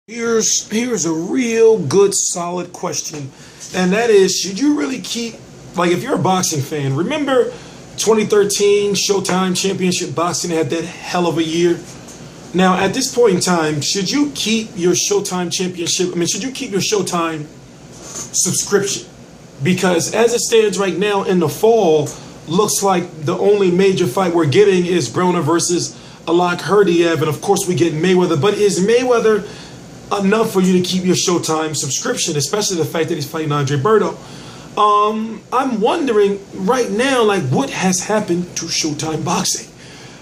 Here's a real good solid question, and that is, should you really keep, like, if you're a boxing fan, remember 2013 Showtime Championship Boxing had that hell of a year. Now at this point in time, should you keep your Showtime Championship? I mean, should you keep your Showtime subscription? Because as it stands right now in the fall, looks like the only major fight we're getting is Broner versus Alak Herdiev, and of course we get Mayweather. But is Mayweather enough for you to keep your Showtime subscription, especially the fact that he's fighting Andre Berto? I'm wondering right now, like, what has happened to Showtime Boxing?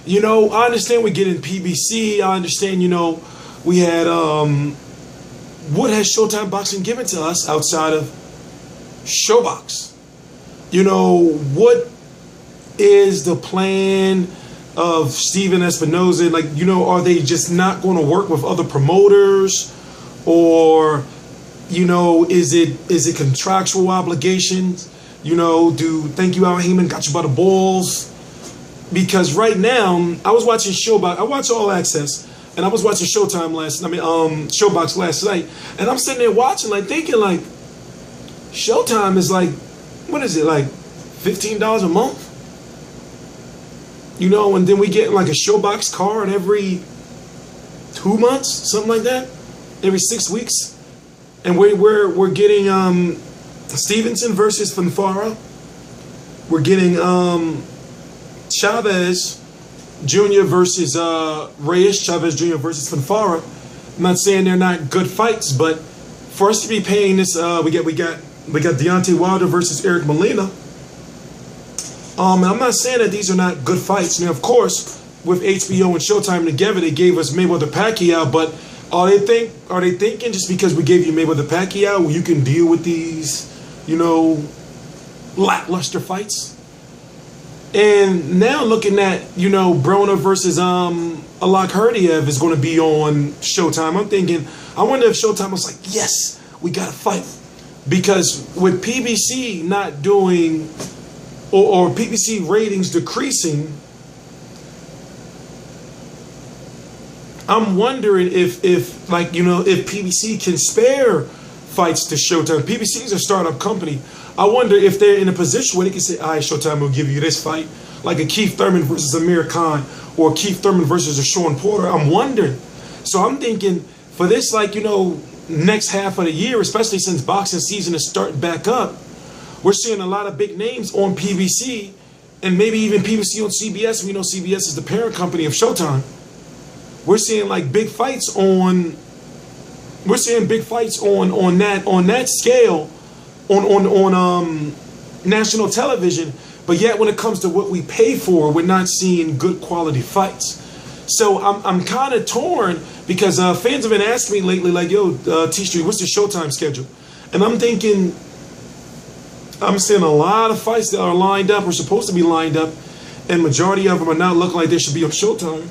You know, I understand we're getting PBC. I understand, you know, we had, what has Showtime Boxing given to us outside of Showbox? You know, what is the plan of Steven Espinoza? Like, you know, are they just not going to work with other promoters? Or, you know, is it contractual obligations? You know, thank you, Al Heyman, got you by the balls? Because right now, I was watching Showbox. I watch All Access, and I was watching Showtime Showbox last night, and I'm sitting there watching, like, thinking, like, Showtime is like, what is it, like $15 a month? You know, and then we get like a Showbox card every 2 months, something like that, every 6 weeks, and we're getting Stevenson versus Fanfara. We're getting Chavez Jr. versus Reyes, Chavez Jr. versus Fanfara. I'm not saying they're not good fights, but for us to be paying this, we got Deontay Wilder versus Eric Molina. And I'm not saying that these are not good fights. Now, of course, with HBO and Showtime together, they gave us Mayweather Pacquiao. But are they thinking just because we gave you Mayweather Pacquiao, well, you can deal with these, you know, lackluster fights? And now looking at, you know, Broner versus Alak Herdiev is going to be on Showtime. I'm thinking, I wonder if Showtime was like, yes, we got to fight. Because with PBC not doing, or PBC ratings decreasing, I'm wondering if like, you know, if PBC can spare fights to Showtime. PBC is a startup company. I wonder if they're in a position where they can say, all right, Showtime will give you this fight, like a Keith Thurman versus Amir Khan, or Keith Thurman versus a Sean Porter. I'm wondering. So I'm thinking for this, like, you know, next half of the year, especially since boxing season is starting back up, we're seeing a lot of big names on PBC, and maybe even PBC on CBS. We know CBS is the parent company of Showtime. We're seeing like big fights on. We're seeing big fights on that scale, on national television. But yet, when it comes to what we pay for, we're not seeing good quality fights. So I'm kind of torn, because fans have been asking me lately, like, yo, T Street, what's the Showtime schedule? And I'm thinking, I'm seeing a lot of fights that are lined up, or supposed to be lined up, and majority of them are not looking like they should be on Showtime.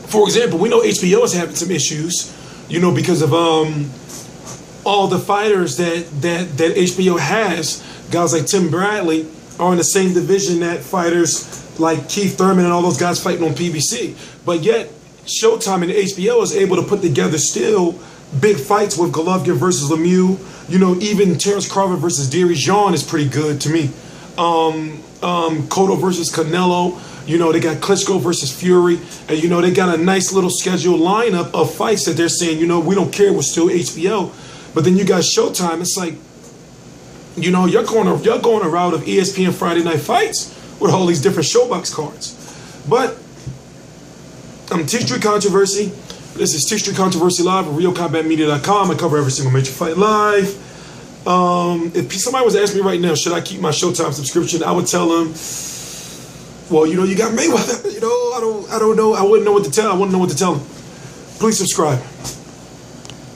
For example, we know HBO is having some issues, you know, because of all the fighters that HBO has. Guys like Tim Bradley are in the same division that fighters like Keith Thurman and all those guys fighting on PBC. But yet, Showtime and HBO is able to put together still big fights with Golovkin versus Lemieux. You know, even Terrence Crawford versus Deary Jean is pretty good to me. Cotto versus Canelo. You know, they got Klitschko versus Fury. And, you know, they got a nice little scheduled lineup of fights that they're saying, you know, we don't care, we're still HBO. But then you got Showtime. It's like, you know, you're going a route of ESPN Friday Night Fights with all these different Showbox cards. But I'm T Street Controversy. This is T Street Controversy Live at RealCombatMedia.com. I cover every single major fight live. If somebody was asking me right now, should I keep my Showtime subscription, I would tell them, well, you know, you got Mayweather. You know, I don't know. I wouldn't know what to tell. I wouldn't know what to tell them. Please subscribe.